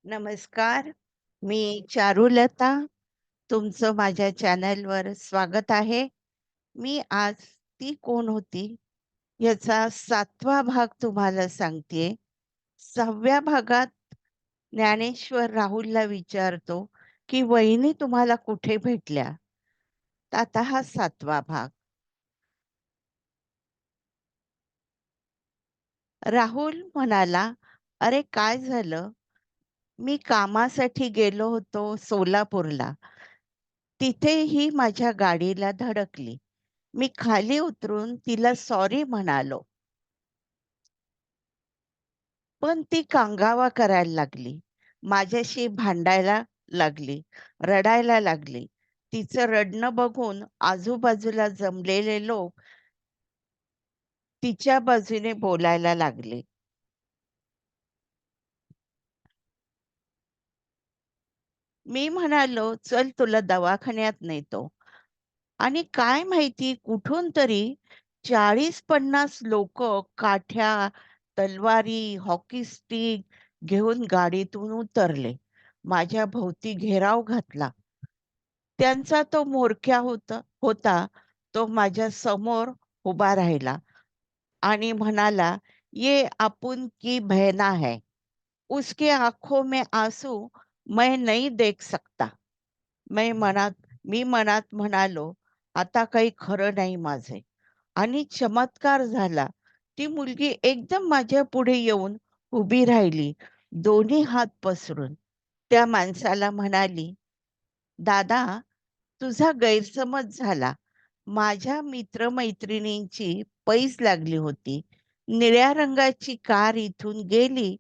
नमस्कार. मी चारुलता. तुमचं माझ्या चॅनलवर स्वागत आहे. मी आज ती कोण होती याचा 7वा भाग तुम्हाला सांगतेय. 6व्या भागात ज्ञानेश्वर राहुलला विचारतो, की "वहिनी तुम्हाला कुठे भेटल्या?" तर आता हा 7वा भाग. राहुल म्हणाला, "अरे काय झालं? मी कामासाठी गेलो होतो सोलापूरला. तिथे ही माझ्या गाडीला धडकली. मी खाली उतरून तिला सॉरी म्हणालो, पण ती कांगावा करायला लागली. माझ्याशी भांडायला लागली, रडायला लागली. तिचं रडणं बघून आजूबाजूला जमलेले लोक तिच्या बाजूने बोलायला लागले. मी म्हणालो, "चल तुला दवाखान्यात नेतो." आणि काय माहिती कुठून तरी 40-50 लोकं काठ्या, तलवारी, हॉकी स्टिक घेऊन गाडीतून उतरले. माझ्या भोवती घेराव घातला. त्यांचा तो म्होरक्या होता तो माझ्या समोर उभा राहिला आणि म्हणाला, "ये अपुन की बहना है." उसके आँखों में आँसू मैं नहीं देख सकता. मैं मनात मी मनात म्हणालो, आता काही खरं नाही माझे. आणि चमत्कार झाला. ती मुलगी एकदम माझ्या पुढे येऊन उभी राहिली, दोन्ही हात पसरून. त्या माणसाला म्हणाली, "दादा, तुझा गैरसमज झाला. माझ्या मित्र-मैत्रिणींची पैस लागली होती. निळ्या रंगाची कार इथून गेली,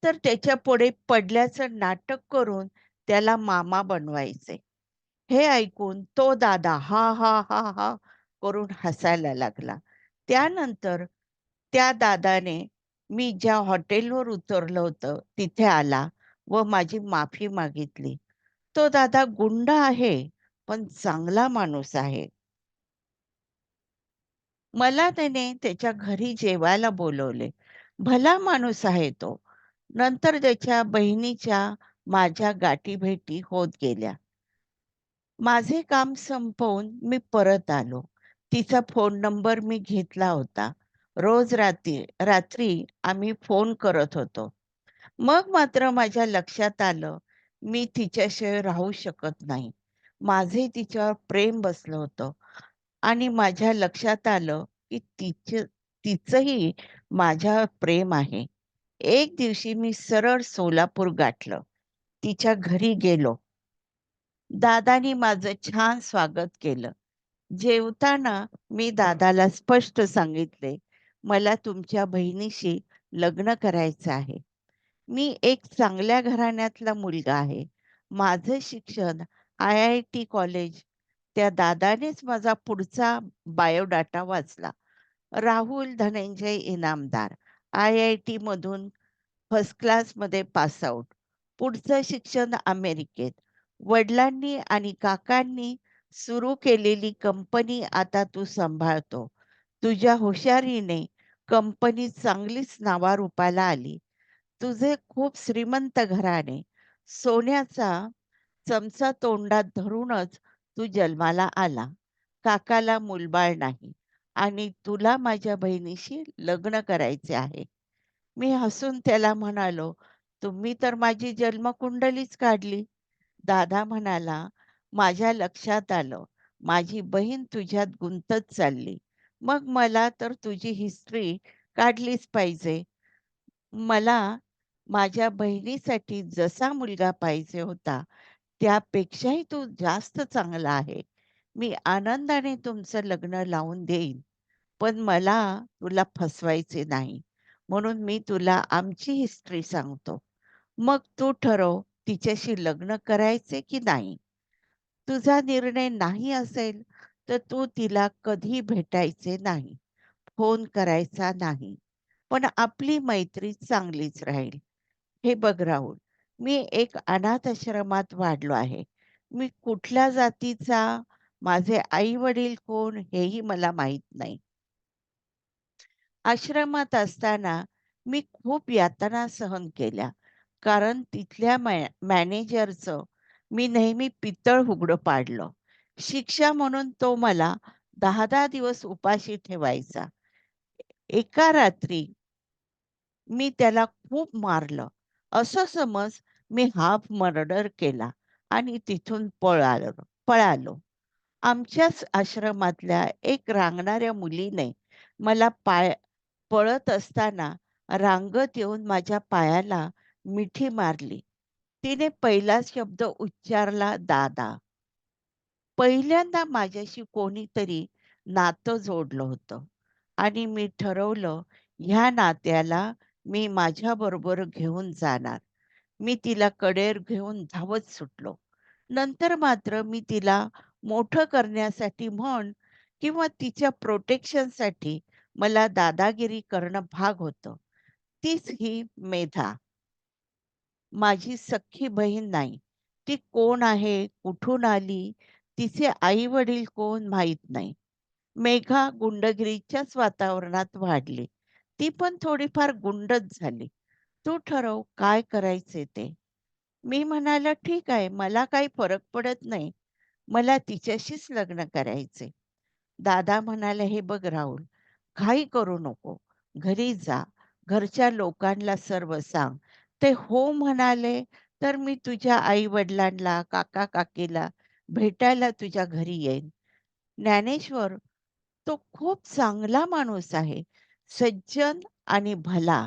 तर त्याच्यापुढे पडल्याचं नाटक करून त्याला मामा बनवायचे." हे ऐकून तो दादा "हां, हां, हां, हां" करून हसायला लागला. त्यानंतर त्या दादाने मी ज्या हॉटेलवर उतरलं होतं तिथे आला व माझी माफी मागितली. तो दादा गुंड आहे, पण चांगला माणूस आहे. मला त्याने त्याच्या घरी जेवायला बोलवले. भला माणूस आहे तो. नंतर त्याच्या बहिणीच्या माझ्या गाठीभेटी होत गेल्या. माझे काम संपवून मी परत आलो. तिचा फोन नंबर मी घेतला होता. रोज रात्री आम्ही फोन करत होतो. मग मात्र माझ्या लक्षात आलं, मी तिच्याशिवाय राहू शकत नाही. माझे तिच्यावर प्रेम बसलं होतं आणि माझ्या लक्षात आलं, की तिचंही माझ्यावर प्रेम आहे. एक दिवशी मी सरळ सोलापूर गाठलं. तिच्या घरी गेलो. दादानी माझं छान स्वागत केलं. जेवताना मी दादाला स्पष्ट सांगितले, "मला तुमच्या बहिणीशी लग्न करायचं आहे. मी एक चांगल्या घराण्यातला मुलगा आहे. माझं शिक्षण IIT कॉलेज." त्या दादानेच माझा पुढचा बायोडाटा वाचला. राहुल धनंजय इनामदार, IIT मधून फर्स्ट क्लासमध्ये पास आउट. पुढचं शिक्षण अमेरिकेत. वडिलांनी आणि काकांनी सुरू केलेली कंपनी आता तू सांभाळतो. तुझ्या हुशारीने कंपनी चांगलीच नावारूपाला आली. तुझे खूप श्रीमंत घराणे. सोन्याचा चमचा तोंडात धरूनच तू जन्माला आला. काकाला मूलबाळ नाही आणि तुला माझ्या बहिणीशी लग्न करायचे आहे. मी हसून त्याला म्हणालो, "तुम्ही तर माझी जन्मकुंडलीच काढली." दादा म्हणाला, "माझ्या लक्षात आलं. माझी बहीण तुझ्यात गुंतत चालली. मग मला तर तुझी हिस्ट्री काढलीच पाहिजे. मला माझ्या बहिणीसाठी जसा मुलगा पाहिजे होता, त्यापेक्षाही तू जास्त चांगला आहे. मी आनंदाने तुमचं लग्न लावून देईन. पण मला तुला फसवायचे नाही. म्हणून मी तुला आमची हिस्ट्री सांगतो. मग तू ठरव तिच्याशी लग्न करायचे की नाही. तुझा निर्णय नाही असेल, तर तू तिला कधी भेटायचे नाही. फोन करायचा नाही. पण आपली मैत्री चांगलीच राहील. हे बघ राहुल, मी एक अनाथ आश्रमात वाढलो आहे. मी कुठल्या जातीचा, माझे आई-वडील कोण हेही मला माहीत नाही. आश्रमात असताना मी खूप यातना सहन केल्या. कारण तिथल्या मॅनेजरचं मी नेहमी पितळ उघडं पाडलं. शिक्षा म्हणून तो मला 10-10 दिवस उपाशी ठेवायचा. एका रात्री मी त्याला खूप मारलं. असं समज मी हाफ मर्डर केला आणि तिथून पळालो. आमच्याच आश्रमातल्या एक रांगणाऱ्या मुलीने मला पळत असताना रांगत येऊन माझ्या पायाला मिठी मारली. तिने पहिला शब्द उच्चारला, दादा. पहिल्यांदा माझ्याशी कोणीतरी नातं जोडलं होतं आणि मी ठरवलं ह्या नात्याला मी माझ्याबरोबर घेऊन जाणार. मी तिला कडेवर घेऊन धावत सुटलो. नंतर मात्र मी तिला मोठं करण्यासाठी म्हण किंवा तिच्या प्रोटेक्शनसाठी मला दादागिरी करणं भाग होतं. तीच ही मेधा. माझी सख्खी बहीण नाही. ती कोण आहे, कुठून आली, तिचे आई-वडील कोण माहीत नाही. मेघा गुंडगिरीच्याच वातावरणात वाढली. ती पण थोडीफार गुंडच झाली. तू ठरव काय करायचे ते. मी म्हणाला, "ठीक आहे, मला काही फरक पडत नाही. मला तिच्याशीच लग्न करायचे." दादा म्हणाले, "हे बघ राहुल, घाई करू नको. घरी जा. घरच्या लोकांना सर्व सांग. ते हो म्हणाले, तर मी तुझ्या आई-वडिलांना, काका-काकीला भेटायला तुझ्या घरी येईन." ज्ञानेश्वर तो खूप चांगला माणूस आहे, सज्जन आणि भला.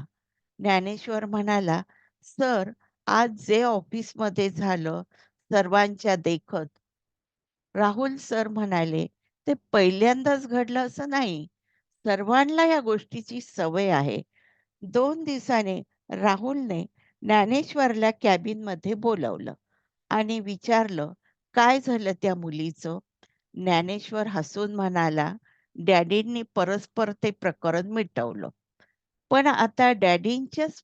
ज्ञानेश्वर म्हणाला, "सर, आज जे ऑफिसमध्ये झालं सर्वांच्या देखत." राहुल सर म्हणाले, "ते पहिल्यांदाच घडलं असं नाही. सर्वांना या गोष्टीची सवय आहे." 2 दिवसाने राहुलने ज्ञानेश्वरला कॅबिनमध्ये बोलावलं आणि विचारलं, "काय झालं त्या मुलीचं?" ज्ञानेश्वर हसून म्हणाला, "डॅडींनी परस्पर ते प्रकरण मिटवलं. पण आता डॅडींच्याच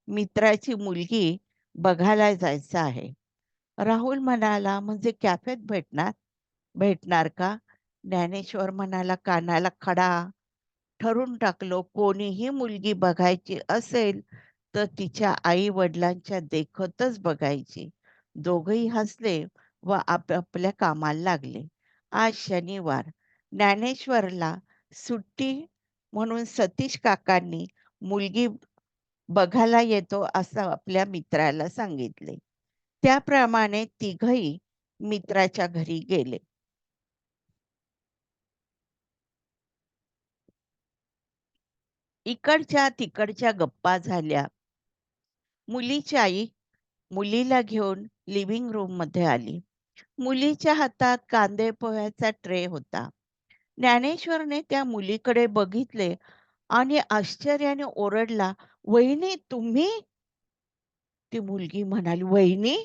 मित्राची मुलगी बघायला जायचं आहे." राहुल म्हणाला, "म्हणजे कॅफेत भेटणार?" "भेटणार का?" ज्ञानेश्वर म्हणाला, "कानाला खडा. ठरवून टाकलं कोणीही मुलगी बघायची असेल, तर तिच्या आई-वडिलांच्या देखतच बघायची." दोघंही हसले व आपापल्या कामाला लागले. आज शनिवार. ज्ञानेश्वरला सुट्टी म्हणून सतीश काकांनी मुलगी बघायला येतो असं आपल्या मित्राला सांगितले. त्याप्रमाणे तिघही मित्राच्या घरी गेले. इकडच्या तिकडच्या गप्पा झाल्या. मुलीची आई मुलीला घेऊन लिव्हिंग रूममध्ये आली. मुलीच्या हातात कांदे पोह्याचा ट्रे होता. ज्ञानेश्वरने त्या मुलीकडे बघितले आणि आश्चर्याने ओरडला, "वहिनी तुम्ही?" ती मुलगी म्हणाली, "वहिनी?"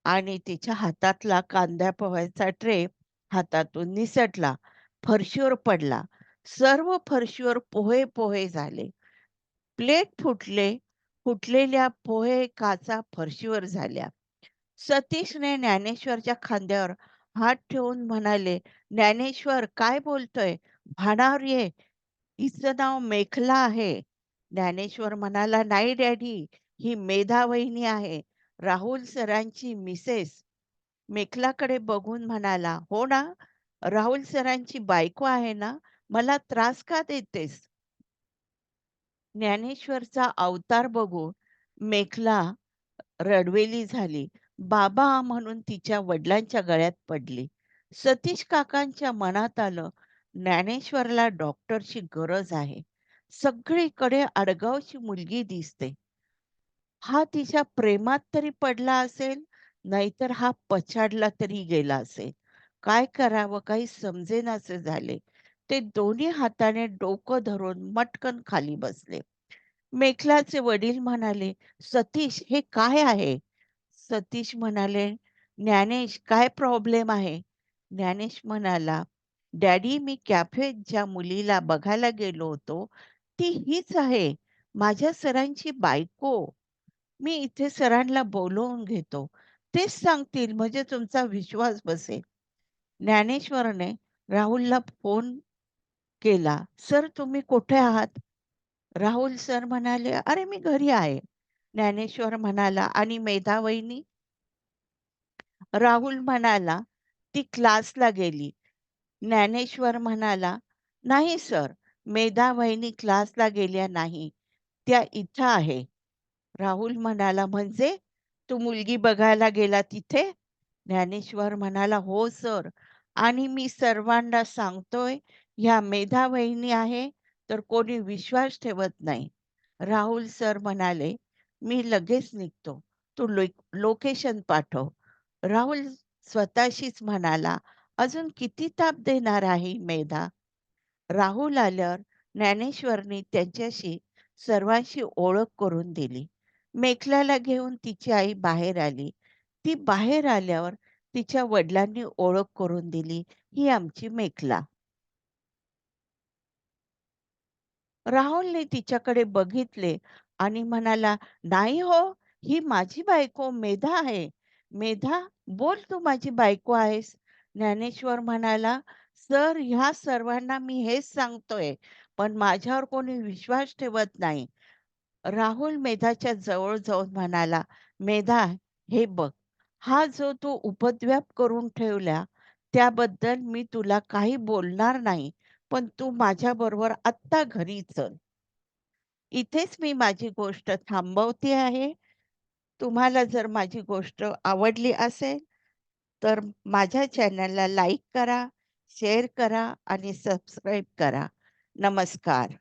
आणि तिच्या हातातला कांदा पोह्याचा ट्रे हातातून निसटला, फरशीवर पडला. सर्व फरशीवर पोहे पोहे झाले. प्लेट फुटलेल्या पोहे काचा फरशीवर झाल्या. सतीशने ज्ञानेश्वरच्या खांद्यावर हात ठेवून म्हणाले, "ज्ञानेश्वर काय बोलतोय? भानावर ये. हिचं नाव मेखला आहे." ज्ञानेश्वर म्हणाला, "नाही डॅडी, ही मेधा वहिनी आहे. राहुल सरांची मिसेस." मेखलाकडे बघून म्हणाला, "हो ना, राहुल सरांची बायको आहे ना? मला त्रास का देतेस?" ज्ञानेश्वरचा अवतार बघून मेखला रडवेली झाली. बाबा म्हणून तिच्या वडिलांच्या गळ्यात पडली. सतीश काकांच्या मनात आलं, ज्ञानेश्वरला डॉक्टरची गरज आहे. सगळीकडे अडगावची मुलगी दिसते. हा तिच्या प्रेमात तरी पडला असेल, नाहीतर हा पछाडला तरी गेला असेल. काय करावं काही समजेनासे झाले. ते दोन्ही हाताने डोकं धरून मटकन खाली बसले. मेखलाचे वडील म्हणाले, "सतीश हे काय आहे?" सतीश म्हणाले, "ज्ञानेश काय प्रॉब्लेम आहे?" ज्ञानेश म्हणाला, "डॅडी मी कॅफेत ज्या मुलीला बघायला गेलो होतो, ती हीच आहे. माझ्या सरांची बायको. मी इथे सरांना बोलवून घेतो. तेच सांगतील म्हणजे तुमचा विश्वास बसेल." ज्ञानेश्वरने राहुलला फोन केला. "सर तुम्ही कुठे आहात?" राहुल सर म्हणाले, "अरे मी घरी आहे." ज्ञानेश्वर म्हणाला, "आणि मेधा वहिनी?" राहुल म्हणाला, "ती क्लासला गेली." ज्ञानेश्वर म्हणाला, "नाही सर, मेधा वहिनी क्लासला गेल्या नाही. त्या इथं आहे." राहुल म्हणाला, "म्हणजे? तू मुलगी बघायला गेला तिथे?" ज्ञानेश्वर म्हणाला, "हो सर आणि मी सर्वांना सांगतोय, ह्या मेधा वहिनी आहे, तर कोणी विश्वास ठेवत नाही." राहुल सर म्हणाले, "मी लगेच निघतो. तू लोकेशन पाठव." राहुल स्वतःशीच म्हणाला, "अजून किती ताप देणार आहे मेधा?" राहुल आल्यावर ज्ञानेश्वरनी त्यांच्याशी सर्वांशी ओळख करून दिली. मेखलाला घेऊन तिची आई बाहेर आली. ती बाहेर आल्यावर तिच्या वडिलांनी ओळख करून दिली, "ही आमची मेखला." राहुलने तिच्याकडे बघितले आणि म्हणाला, "नाही हो, ही माझी बायको मेधा आहे." "मेधा, बोल तू माझी बायको आहेस." ज्ञानेश्वर म्हणाला, "सर, ह्या सर्वांना मी हेच सांगतोय, पण माझ्यावर कोणी विश्वास ठेवत नाही." राहुल मेधाच्या जवळ जाऊन म्हणाला, "मेधा, हे बघ, हा जो तू उपद्व्याप करून ठेवला, त्याबद्दल मी तुला काही बोलणार नाही. पण तू माझ्याबरोबर आत्ता घरी चल." इथेच मी माझी गोष्ट थांबवते आहे. तुम्हाला जर माझी गोष्ट आवडली असेल, तर माझ्या चॅनलला लाईक करा, शेअर करा आणि सबस्क्राईब करा. नमस्कार.